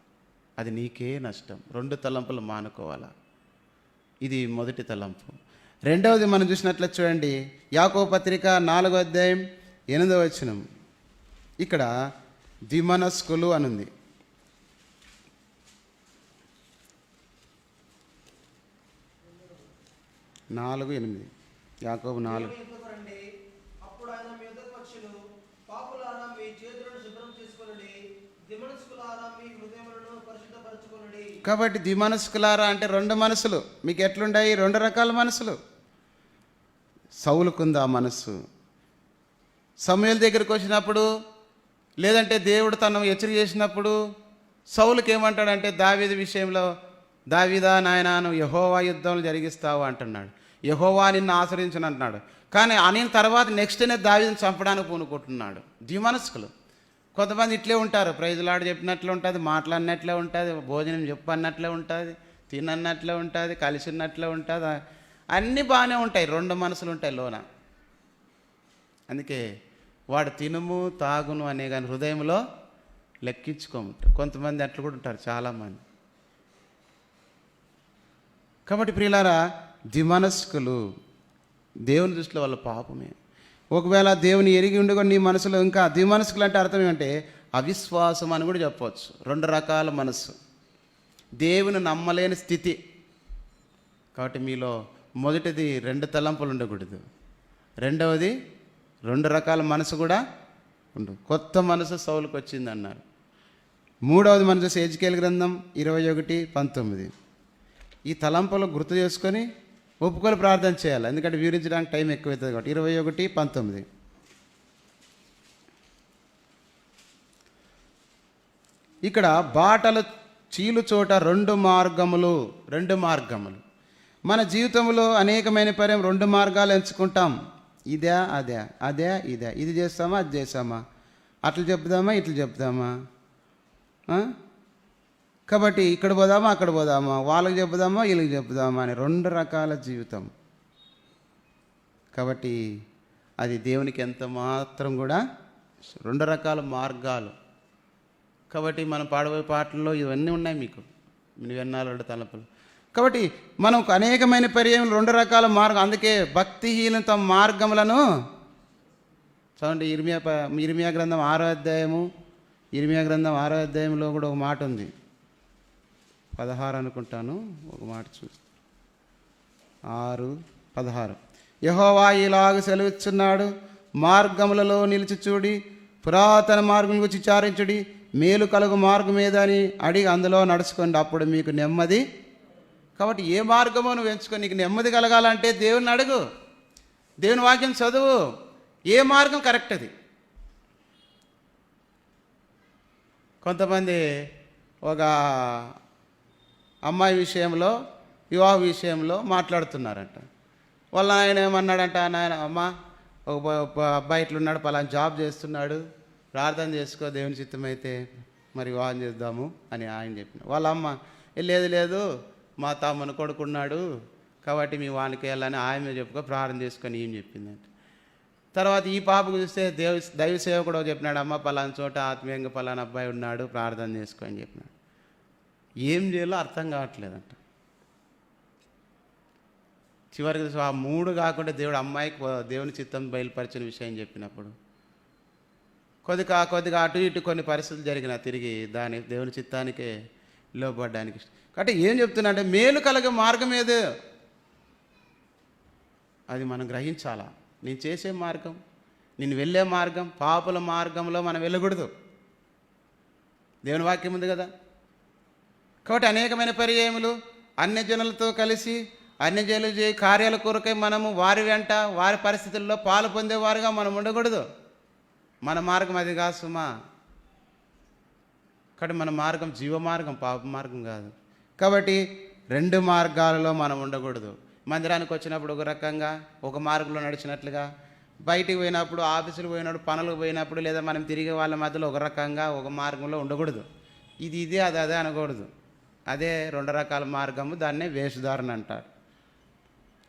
అది నీకే నష్టం. రెండు తలంపులు మానుకోవాలా. ఇది మొదటి తలంపు. రెండవది మనం చూసినట్లయితే చూడండి, యాకోబు పత్రిక 4వ అధ్యాయం 8వ వచనం. ఇక్కడ ద్విమనస్కులు అనుంది. నాలుగు 8 యాకోబు 4. కాబట్టి ద్విమనస్కులారా అంటే రెండు మనసులు మీకు ఎట్లుంటాయి? రెండు రకాల మనసులు. సౌలుకుంది ఆ మనస్సు. సమూయేలు దగ్గరికి వచ్చినప్పుడు, లేదంటే దేవుడు తను హెచ్చరిక చేసినప్పుడు సౌలుకి ఏమంటాడంటే, దావీదు విషయంలో, దావీదా నాయనా నువ్వు యెహోవా యుద్ధంలో జరిగిస్తావు అంటున్నాడు. యెహోవా నిన్ను ఆశ్రయించను అంటున్నాడు. కానీ అనిన తర్వాత నెక్స్ట్నే దావీదుని చంపడానికి పూనుకుంటున్నాడు. ద్విమనస్కులు. కొంతమంది ఇట్లే ఉంటారు, ప్రైజులాడు చెప్పినట్లే ఉంటుంది, మాట్లాడినట్లే ఉంటుంది, భోజనం చెప్పు అన్నట్లే ఉంటుంది, తినన్నట్లే ఉంటుంది, కలిసి ఉన్నట్లే ఉంటుంది, అన్నీ బాగానే ఉంటాయి. రెండు మనసులు ఉంటాయి లోన. అందుకే వాడు తినుము తాగును అనే కానీ హృదయంలో లెక్కించుకోమంటారు. కొంతమంది అట్లా కూడా ఉంటారు చాలామంది. కాబట్టి ప్రియులారా, ద్విమనస్కులు దేవుని దృష్టిలో వాళ్ళ పాపమే. ఒకవేళ దేవుని ఎరిగి ఉండి కూడా నీ మనసులో ఇంకా ద్విమనస్కులు అంటే అర్థం ఏమంటే అవిశ్వాసం అని కూడా చెప్పవచ్చు. రెండు రకాల మనసు, దేవుని నమ్మలేని స్థితి. కాబట్టి మీలో మొదటిది రెండు తలంపులు ఉండకూడదు, రెండవది రెండు రకాల మనసు కూడా ఉండు. కొత్త మనసు సౌలుకు వచ్చింది అన్నారు. మూడవది మనం చూసి ఎజ్కేల్ గ్రంథం 21:19. ఈ తలంపులు గుర్తు చేసుకొని ఒప్పుకొని ప్రార్థన చేయాలి, ఎందుకంటే వివరించడానికి టైం ఎక్కువవుతుంది కాబట్టి. 21:19. ఇక్కడ బాటలు చీలు చోట రెండు మార్గములు. మన జీవితంలో అనేకమైన పర్యం రెండు మార్గాలు ఎంచుకుంటాం. ఇదే అదే, అదే ఇదే, ఇది చేస్తామా అది చేస్తామా, అట్లా చెప్దామా ఇట్లా చెప్దామా, కాబట్టి ఇక్కడ పోదామా అక్కడ పోదామా, వాళ్ళకి చెప్పుదామా వీళ్ళకి చెప్పుదామా అని రెండు రకాల జీవితం. కాబట్టి అది దేవునికి ఎంత మాత్రం కూడా రెండు రకాల మార్గాలు. కాబట్టి మనం పాడబోయే పాటల్లో ఇవన్నీ ఉన్నాయి, మీకు విన్నాలు రెండు తలపులు. కాబట్టి మనం అనేకమైన పర్యాయం రెండు రకాల మార్గం. అందుకే భక్తిహీనులు తమ మార్గములను చూడండి. ఇర్మియా గ్రంథం 6వ అధ్యాయము, ఇర్మియా గ్రంథం 6వ అధ్యాయంలో కూడా ఒక మాట ఉంది, 16 అనుకుంటాను, ఒక మాట చూసి 6:16. యెహోవా ఇలాగ సెలవిస్తున్నాడు, మార్గములలో నిలిచి చూడి, పురాతన మార్గం గురించి విచారించుడి, మేలు కలుగు మార్గం ఏదని అడిగి అందులో నడుచుకోండి, అప్పుడు మీకు నెమ్మది. కాబట్టి ఏ మార్గమో నువ్వు ఎంచుకొని నీకు నెమ్మది కలగాలంటే దేవుని అడుగు, దేవుని వాక్యం చదువు, ఏ మార్గం కరెక్ట్ అది. కొంతమంది ఒక అమ్మాయి విషయంలో, వివాహ విషయంలో మాట్లాడుతున్నారంట. వాళ్ళ ఆయన ఏమన్నాడంట, నాయన అమ్మ ఒక అబ్బాయి ఇట్లున్నాడు, పలానా జాబ్ చేస్తున్నాడు, ప్రార్థన చేసుకో, దేవుని చిత్తమైతే మరి వివాహం చేద్దాము అని ఆయన చెప్పిన. వాళ్ళ అమ్మ లేదు మా తమ్ముని కొడుకున్నాడు కాబట్టి మీ వానికి వెళ్ళని ఆయన చెప్పుకో, ప్రార్థన చేసుకొని ఏం చెప్పిందంట. తర్వాత ఈ పాపకు చూస్తే దైవ సేవకుడు చెప్పినాడు, అమ్మ పలానా చోట ఆత్మీయంగా పలానా అబ్బాయి ఉన్నాడు, ప్రార్థన చేసుకో అని చెప్పినాడు. ఏం చేయాలో అర్థం కావట్లేదంట. చివరికి ఆ మూడు కాకుండా దేవుడు అమ్మాయికి దేవుని చిత్తం బయలుపరిచిన విషయం చెప్పినప్పుడు కొద్దిగా అటు ఇటు కొన్ని పరిస్థితులు జరిగిన తిరిగి దాని దేవుని చిత్తానికే లోబడ్డానికి. కాబట్టి ఏం చెప్తున్నా అంటే మేలు కలిగే మార్గం ఏదో అది మనం గ్రహించాలా. నేను చేసే మార్గం, నేను వెళ్ళే మార్గం, పాపుల మార్గంలో మనం వెళ్ళకూడదు. దేవుని వాక్యం ఉంది కదా. కాబట్టి అనేకమైన పర్యాయములు అన్యజనులతో కలిసి అన్యజనులు చేయ కార్యాల కొరకై మనము వారి వెంట వారి పరిస్థితుల్లో పాలు పొందేవారుగా మనం ఉండకూడదు. మన మార్గం అది కాదు సుమా. కాబట్టి మన మార్గం జీవ మార్గం, పాప మార్గం కాదు. కాబట్టి రెండు మార్గాలలో మనం ఉండకూడదు. మందిరానికి వచ్చినప్పుడు ఒక రకంగా ఒక మార్గంలో నడిచినట్లుగా, బయటికి పోయినప్పుడు ఆఫీసులు పోయినప్పుడు పనులకు పోయినప్పుడు లేదా మనం తిరిగే వాళ్ళ మధ్యలో ఒక రకంగా ఒక మార్గంలో ఉండకూడదు. ఇదే అదే అనకూడదు. అదే రెండు రకాల మార్గము. దాన్నే వేషధారణ అంటారు.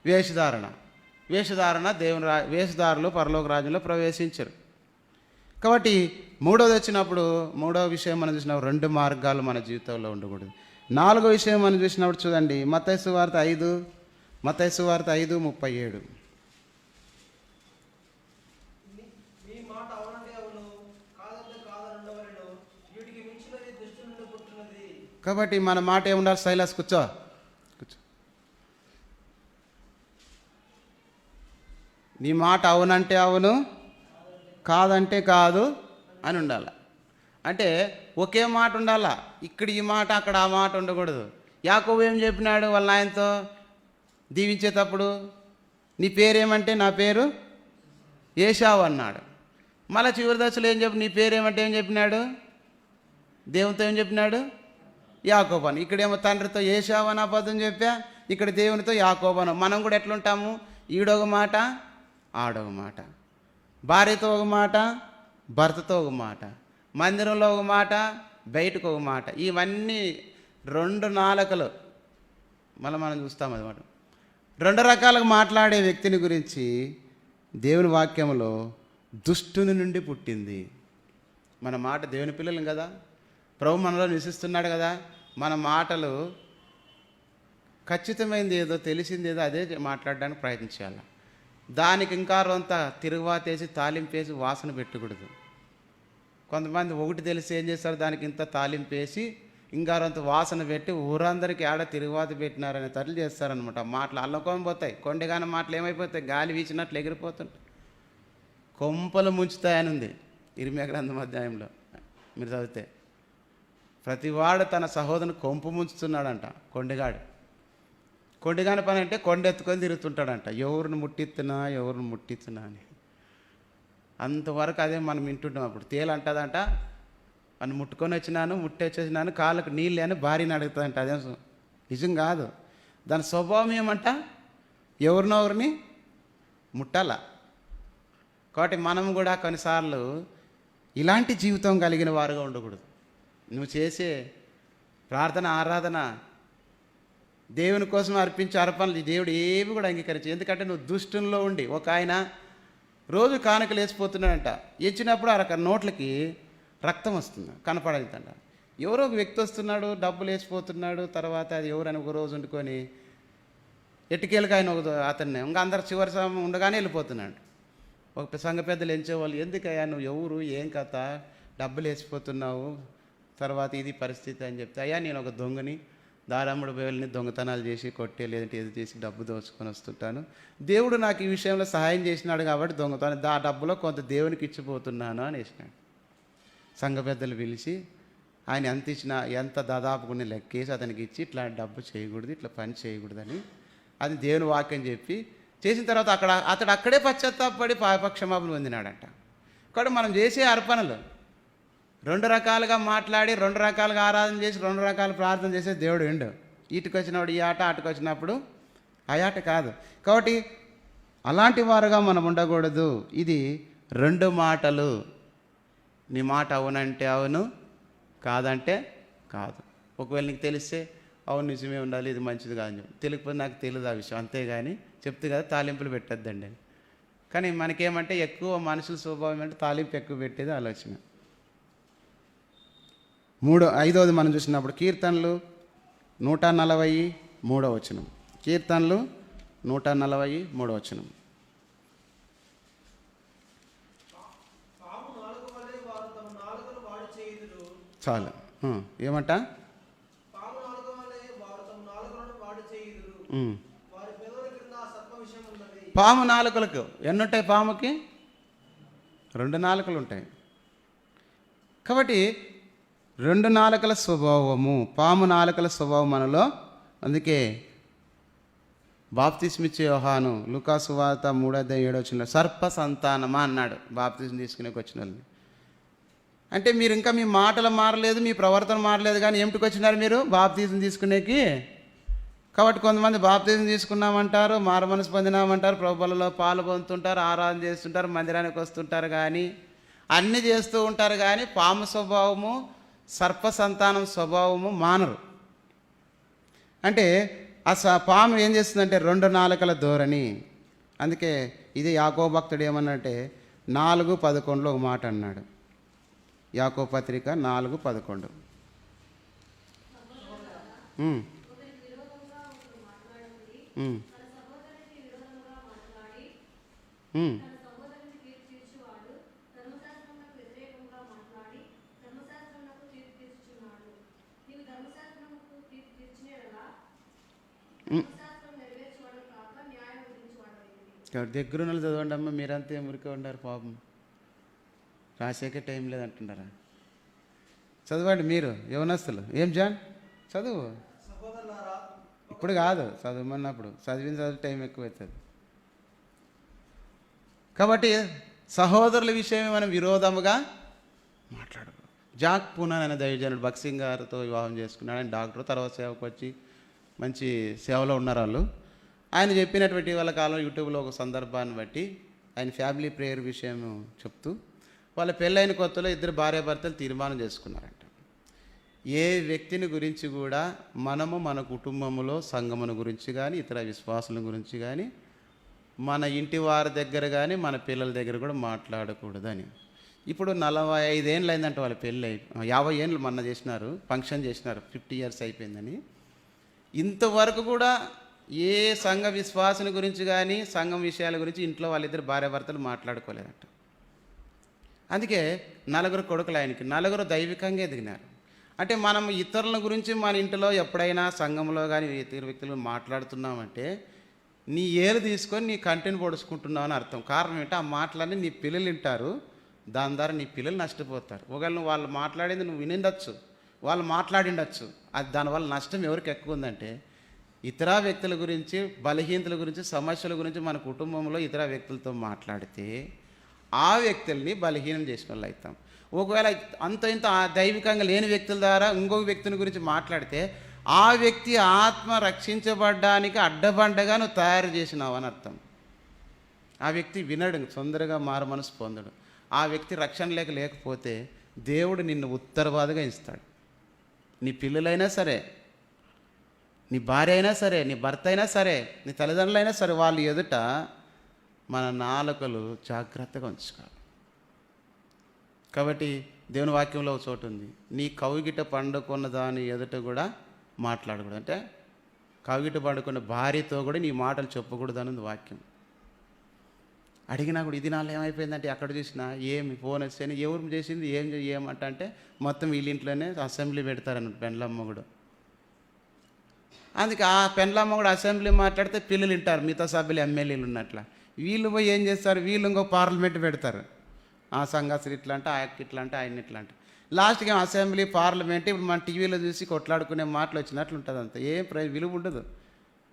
వేషధారణ వేషధారులు పరలోక రాజ్యంలో ప్రవేశించరు. కాబట్టి మూడోది వచ్చినప్పుడు మూడవ విషయం మనం చూసినప్పుడు రెండు మార్గాలు మన జీవితంలో ఉండకూడదు. నాలుగో విషయం మనం చూసినప్పుడు చూడండి, మత్తయి సువార్త 5:37. కాబట్టి మన మాట ఏముండాలి? సైలాస్ కూర్చో. నీ మాట అవునంటే అవును, కాదంటే కాదు అని ఉండాలి. అంటే ఒకే మాట ఉండాలా. ఇక్కడ ఈ మాట, అక్కడ ఆ మాట ఉండకూడదు. యాకోబు ఏం చెప్పినాడు వాళ్ళ నాయనతో దీవించేటప్పుడు? నీ పేరేమంటే నా పేరు ఏశావు అన్నాడు. మళ్ళీ చివరి దశలో నీ పేరేమంటే ఏం చెప్పినాడు? దేవునితో ఏం చెప్పినాడు? యాకోబు అని. ఇక్కడేమో తండ్రితో ఏశావు అని అబద్ధం చెప్పా, ఇక్కడ దేవునితో యాకోబు అని. మనం కూడా ఎట్లుంటాము? ఈడొక మాట, ఆడొక మాట, భార్యతో ఒక మాట, భర్తతో ఒక మాట, మందిరంలో ఒక మాట, బయటకు ఒక మాట. ఇవన్నీ రెండు నాలుకలు మనం చూస్తాం అన్నమాట. రెండు రకాలుగా మాట్లాడే వ్యక్తిని గురించి దేవుని వాక్యంలో దుష్టుని నుండి పుట్టింది. మన మాట, దేవుని పిల్లలం కదా, ప్రభు మనలో నివసిస్తున్నాడు కదా, మన మాటలు ఖచ్చితమైనది ఏదో, తెలిసింది ఏదో అదే మాట్లాడడానికి ప్రయత్నించాలి. దానికి ఇంకా రొంత తిరుగువాతేసి తాలింపేసి వాసన పెట్టకూడదు. కొంతమంది ఒకటి తెలిసి ఏం చేస్తారు, దానికి ఇంత తాలింపేసి ఇంకా రొంత వాసన పెట్టి ఊరందరికీ ఆడ తిరుగువాత పెట్టినారనే తరలి చేస్తారనమాట. మాటలు అల్లకొని పోతాయి. కొండగానే మాటలు ఏమైపోతాయి? గాలి వీచినట్లు ఎగిరిపోతుంటాయి, కొంపలు ముంచుతాయని ఉంది ఇర్మియా గ్రంథం అధ్యాయంలో మీరు చదివితే. ప్రతివాడు తన సహోదరుని కొంపు ముంచుతున్నాడంట. కొండగాని పని అంటే కొండ ఎత్తుకొని తిరుగుతుంటాడంట. ఎవరిని ముట్టిస్తున్నా అని. అంతవరకు అదే మనం వింటుంటాం. అప్పుడు తేలు అంటదంట, అని ముట్టొచ్చేసినాను కాళ్ళకు నీళ్ళు అని భార్యని అడుగుతుందంట. అదేం నిజం కాదు. దాని స్వభావం ఏమంట? ఎవరినొవరిని ముట్టాల. కాబట్టి మనం కూడా కొన్నిసార్లు ఇలాంటి జీవితం కలిగిన వారుగా ఉండకూడదు. నువ్వు చేసే ప్రార్థన, ఆరాధన దేవుని కోసం అర్పించే అర్పణలు దేవుడు ఏవి కూడా అంగీకరించు. ఎందుకంటే నువ్వు దుష్టుల్లో ఉండి, ఒక ఆయన రోజు కానుకలు వేసిపోతున్నాడంట. ఇచ్చినప్పుడు ఆ నోట్లకి రక్తం వస్తుంది, కనపడదంట. ఎవరో ఒక వ్యక్తి వస్తున్నాడు, డబ్బులు వేసిపోతున్నాడు. తర్వాత అది ఎవరని ఒక రోజు వండుకొని ఎట్టుకేళ్ళకి ఆయన అతన్ని ఇంకా అందరు చివరి సమయం ఉండగానే వెళ్ళిపోతున్నాడు. ఒక సంఘ పెద్దలు ఎంచేవాళ్ళు, ఎందుకయ్యా నువ్వు ఎవరు, ఏం కథ, డబ్బులు వేసిపోతున్నావు, తర్వాత ఇది పరిస్థితి అని చెప్తే, అయ్యా నేను ఒక దొంగని, దారమ్ముడు బేళ్ళని దొంగతనాలు చేసి కొట్టే లేదంటే ఏది చేసి డబ్బు దోచుకొని వస్తుంటాను. దేవుడు నాకు ఈ విషయంలో సహాయం చేసినాడు కాబట్టి దొంగతనం, ఆ డబ్బులో కొంత దేవునికి ఇచ్చిపోతున్నాను అని వేసినాడు. సంఘ పెద్దలు పిలిచి ఆయన ఎంత ఇచ్చినా ఎంత దాదాపుకుని లెక్కేసి అతనికి ఇచ్చి ఇట్లా డబ్బు చేయకూడదు, ఇట్లా పని చేయకూడదని అది దేవుని వాక్యం చెప్పి చేసిన తర్వాత అతడు అక్కడే పశ్చాత్తాపడి పాపక్షమాపణ పొందినాడంట. కాబట్టి మనం చేసే అర్పణలు రెండు రకాలుగా మాట్లాడి, రెండు రకాలుగా ఆరాధన చేసి, రెండు రకాల ప్రార్థన చేసే దేవుడు ఎండు. ఇటుకు వచ్చినప్పుడు ఈ ఆట, అటుకు వచ్చినప్పుడు ఆ ఆట కాదు. కాబట్టి అలాంటి వారుగా మనం ఉండకూడదు. ఇది రెండు మాటలు. నీ మాట అవునంటే అవును, కాదంటే కాదు. ఒకవేళ నీకు తెలిస్తే అవును నిజమే ఉండాలి, ఇది మంచిది కాదని చెప్పి, తెలియకపోతే నాకు తెలియదు ఆ విషయం, అంతేగాని చెప్తే కదా తాలింపులు పెట్టద్దండి అని. కానీ మనకేమంటే ఎక్కువ మనుషుల స్వభావం అంటే తాలింపు ఎక్కువ పెట్టేది ఆలోచన. ఐదవది మనం చూసినప్పుడు కీర్తనలు 143 కీర్తనలు 143. చాలు. ఏమంట? పాము నాలుకలకు ఎన్నుంటాయి? పాముకి 2 నాలుకలు ఉంటాయి. కాబట్టి 2 నాలుకల స్వభావము, పాము నాలుకల స్వభావం మనలో. అందుకే బాప్తిస్మిచ్చే యోహాను లూకా సువార్త 3:7 సర్ప సంతానమా అన్నాడు బాప్తిస్మ తీసుకునే వచ్చిన వాళ్ళని. అంటే మీరు ఇంకా మీ మాటలు మారలేదు, మీ ప్రవర్తన మారలేదు, కానీ ఏమిటికి వచ్చినారు మీరు? బాప్తిజం తీసుకునేకి. కాబట్టి కొంతమంది బాప్తిజం తీసుకున్నామంటారు, మారు మనసు పొందినామంటారు, ప్రభువులలో పాలు పొందుతుంటారు, ఆరాధన చేస్తుంటారు, మందిరానికి వస్తుంటారు, కానీ అన్నీ చేస్తూ ఉంటారు, కానీ పాము స్వభావము, సర్ప సంతానం స్వభావము మానరు. అంటే ఆ పాము ఏం చేస్తుందంటే 2 నాలుకల ధోరణి. అందుకే ఇది యాకోబు భక్తుడు ఏమన్నంటే 4:11 ఒక మాట అన్నాడు. యాకోబు పత్రిక 4:11. దగ్గర ఉన్నది చదవండి అమ్మ, మీరంతా మురికి ఉన్నారు పాపం, రాసేకే టైం లేదంటున్నారా? చదవండి మీరు యవనస్తులు. ఏం జాన్ చదువు, ఇప్పుడు కాదు చదవమన్నప్పుడు, చదివిన టైం ఎక్కువ అవుతుంది. కాబట్టి సహోదరుల విషయమే మనం విరోధముగా మాట్లాడకూడదు. జాక్ పూనాన్ అనే దైవజనుడు భక్సింగ్ గారితో వివాహం చేసుకున్నాడు. ఆయన డాక్టర్, తర్వాత సేవకు వచ్చి మంచి సేవలో ఉన్నారు వాళ్ళు. ఆయన చెప్పినటువంటి వాళ్ళ కాలం యూట్యూబ్లో ఒక సందర్భాన్ని బట్టి ఆయన ఫ్యామిలీ ప్రేయర్ విషయం చెప్తూ, వాళ్ళ పెళ్ళైన కొత్తలో 2 భార్యాభర్తలు తీర్మానం చేసుకున్నారంట. ఏ వ్యక్తిని గురించి కూడా మనము మన కుటుంబంలో సంఘమును గురించి కానీ, ఇతర విశ్వాసుల గురించి కానీ, మన ఇంటి వారి దగ్గర కానీ, మన పిల్లల దగ్గర కూడా మాట్లాడకూడదని. ఇప్పుడు 45 ఏళ్ళు అయిందంట వాళ్ళ పెళ్ళి. 50 ఏళ్ళు మొన్న చేసినారు, ఫంక్షన్ చేసినారు, 50 ఇయర్స్ అయిపోయిందని. ఇంతవరకు కూడా ఏ సంఘ విశ్వాసుని గురించి కానీ, సంఘం విషయాల గురించి ఇంట్లో వాళ్ళిద్దరు భార్యాభర్తలు మాట్లాడుకోలేదట. అందుకే 4 కొడుకులు ఆయనకి, 4 దైవికంగా ఎదిగినారు. అంటే మనం ఇతరుల గురించి మన ఇంటిలో ఎప్పుడైనా సంఘంలో కానీ ఇతర వ్యక్తులు మాట్లాడుతున్నామంటే నీ ఏలు తీసుకొని నీ కంటిని పొడుచుకుంటున్నావు అని అర్థం. కారణం ఏంటంటే ఆ మాటలన్నీ నీ పిల్లలు వింటారు, దాని ద్వారా నీ పిల్లలు నష్టపోతారు. ఒకవేళ నువ్వు వాళ్ళు మాట్లాడింది నువ్వు వినిండొచ్చు, వాళ్ళు మాట్లాడిండొచ్చు, అది దానివల్ల నష్టం ఎవరికి ఎక్కువ ఉందంటే ఇతర వ్యక్తుల గురించి, బలహీనతల గురించి, సమస్యల గురించి మన కుటుంబంలో ఇతర వ్యక్తులతో మాట్లాడితే ఆ వ్యక్తుల్ని బలహీనం చేసిన వాళ్ళు అవుతాం. ఒకవేళ అంత ఇంత దైవికంగా లేని వ్యక్తుల ద్వారా ఇంకొక వ్యక్తిని గురించి మాట్లాడితే ఆ వ్యక్తి ఆత్మ రక్షించబడ్డానికి అడ్డబండగా నువ్వు తయారు చేసినావు అని అర్థం. ఆ వ్యక్తి వినడు, తొందరగా మారు మనసు పొందడు. ఆ వ్యక్తి రక్షణ లేకపోతే దేవుడు నిన్ను ఉత్తరవాదిగా ఇస్తాడు. నీ పిల్లలైనా సరే, నీ భార్య అయినా సరే, నీ భర్త అయినా సరే, నీ తల్లిదండ్రులైనా సరే, వాళ్ళు ఎదుట మన నాలుకలు జాగ్రత్తగా ఉంచుకోవాలి. కాబట్టి దేవుని వాక్యంలో ఒక చోటు ఉంది, నీ కౌగిట పండుకున్న దాని ఎదుట కూడా మాట్లాడకూడదు. అంటే కౌగిట పండుకున్న భార్యతో కూడా నీ మాటలు చెప్పకూడదు అని వాక్యం. అడిగినా కూడా ఇది నాలో ఏమైపోయిందంటే అక్కడ చూసినా ఏమి ఫోన్ వస్తేనే ఎవరు చేసింది ఏమంట అంటే మొత్తం వీళ్ళింట్లోనే అసెంబ్లీ పెడతారన్నమాట పెండ్లమ్మ కూడా. అందుకే ఆ పెండ్లమ్మ కూడా అసెంబ్లీ మాట్లాడితే పిల్లలు వింటారు, మిగతా సభ్యులు ఎమ్మెల్యేలు ఉన్నట్ల. వీళ్ళు పోయి ఏం చేస్తారు, వీళ్ళు ఇంకో పార్లమెంట్ పెడతారు. ఆ సంఘాసులు ఇట్లా అంటే, ఆ ఇట్లా అంటే, ఆయన ఇట్లా అంటే, లాస్ట్కి అసెంబ్లీ పార్లమెంట్ ఇప్పుడు మన టీవీలో చూసి కొట్లాడుకునే మాటలు వచ్చినట్లు ఉంటుంది. అంత ఏం విలువ ఉండదు.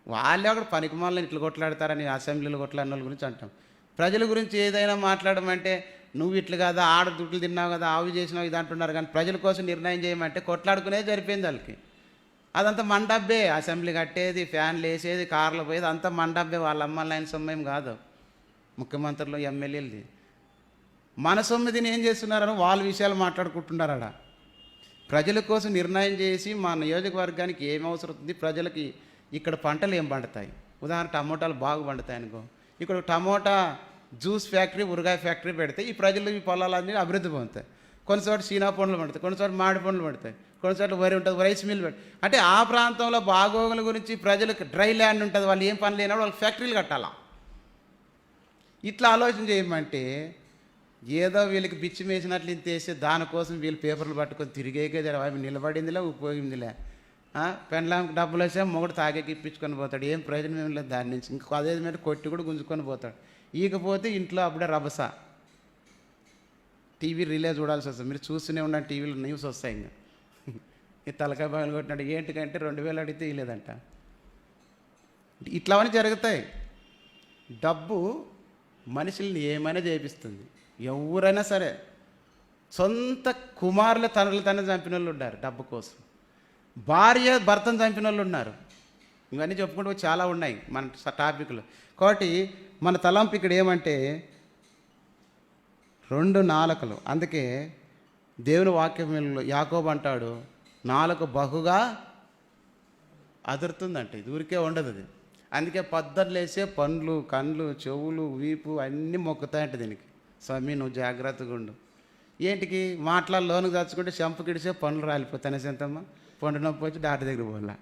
వాళ్ళే అక్కడ పనికి మాలని ఇట్లా కొట్లాడతారని అసెంబ్లీలో కొట్లాడిన వాళ్ళ గురించి అంటాం. ప్రజల గురించి ఏదైనా మాట్లాడమంటే నువ్వు ఇట్లు కదా, ఆడ దుడ్లు తిన్నావు కదా, ఆవి చేసినావు ఇది అంటున్నారు, కానీ ప్రజల కోసం నిర్ణయం చేయమంటే కొట్లాడుకునేది సరిపోయింది వాళ్ళకి. అదంతా మండబ్బే, అసెంబ్లీ కట్టేది, ఫ్యాన్లు వేసేది, కార్లు పోయేది అంతా మండబ్బే. వాళ్ళ అమ్మాయిల ఆయన సొమ్మేం కాదు, ముఖ్యమంత్రులు ఎమ్మెల్యేలది. మన సొమ్మిదిని ఏం చేస్తున్నారని వాళ్ళ విషయాలు మాట్లాడుకుంటున్నారు. ఆడ ప్రజల కోసం నిర్ణయం చేసి మా నియోజకవర్గానికి ఏం అవసరం ఉంది, ప్రజలకి ఇక్కడ పంటలు ఏం పండుతాయి, ఉదాహరణ టమోటాలు బాగా పండుతాయి అనుకో, ఇక్కడ టమోటా జ్యూస్ ఫ్యాక్టరీ, ఊరగాయ ఫ్యాక్టరీ పెడితే ఈ ప్రజలు ఈ పొలాలన్నీ అభివృద్ధి పొందుతాయి. కొన్ని చోట్ల సీనా పండ్లు పడతాయి, కొన్ని చోట్ల మామిడి పండ్లు పడతాయి, కొన్ని చోట్ల వరి ఉంటుంది, రైస్ మిల్ పెడతాయి. అంటే ఆ ప్రాంతంలో బాగోగుల గురించి ప్రజలకు డ్రై ల్యాండ్ ఉంటుంది, వాళ్ళు ఏం పని లేనప్పుడు వాళ్ళకి ఫ్యాక్టరీలు కట్టాలా. ఇట్లా ఆలోచన చేయమంటే ఏదో వీళ్ళకి బిచ్చి వేసినట్లు ఇంత వేసి దానికోసం వీళ్ళు పేపర్లు పట్టుకొని తిరిగేకే అవి నిలబడిందిలే ఉపయోగిందిలే పెండ్లాంకి డబ్బులు వేసే మొగుడు తాగేకి ఇప్పించుకొని పోతాడు, ఏం ప్రయోజనం ఏం లేదు దాని నుంచి. ఇంకో అదే మీద కొట్టి కూడా గుంజుకొని పోతాడు. ఈకపోతే ఇంట్లో అప్పుడే రభస, టీవీ రిలే చూడాల్సి వస్తుంది. మీరు చూస్తూనే ఉండండి, టీవీలో న్యూస్ వస్తాయి. ఇంకా ఈ తలకాయ బాగా కొట్టినాడు ఏంటికంటే 2000 అడిగితే ఇవ్వలేదంట. ఇట్లావన్నీ జరుగుతాయి. డబ్బు మనుషుల్ని ఏమైనా చేపిస్తుంది. ఎవరైనా సరే, సొంత కుమారుల తనలు చంపిన వాళ్ళు ఉన్నారు డబ్బు కోసం, భార్య భర్తను చంపిన వాళ్ళు ఉన్నారు. ఇవన్నీ చెప్పుకుంటూ చాలా ఉన్నాయి మన టాపిక్లు. కాబట్టి మన తలంపు ఇక్కడ ఏమంటే 2 నాలుకలు. అందుకే దేవుని వాక్యంలో యాకోబు అంటాడు, నాలుక బహుగా అదురుతుందంట, ఇది ఊరికే ఉండదు అది. అందుకే పొద్దున్నేసే పండ్లు, కండ్లు, చెవులు, వీపు అన్నీ మొక్కుతాయంట దీనికి. స్వామి నువ్వు జాగ్రత్తగా ఉండు. ఏంటికి మాటల లోనికి తెచ్చుకుంటే చెంపకిడిసే పండ్లు రాలిపోతాయి. సెంతమ్మ పండు నొప్పి వచ్చి డాక్టర్ దగ్గర పోలా.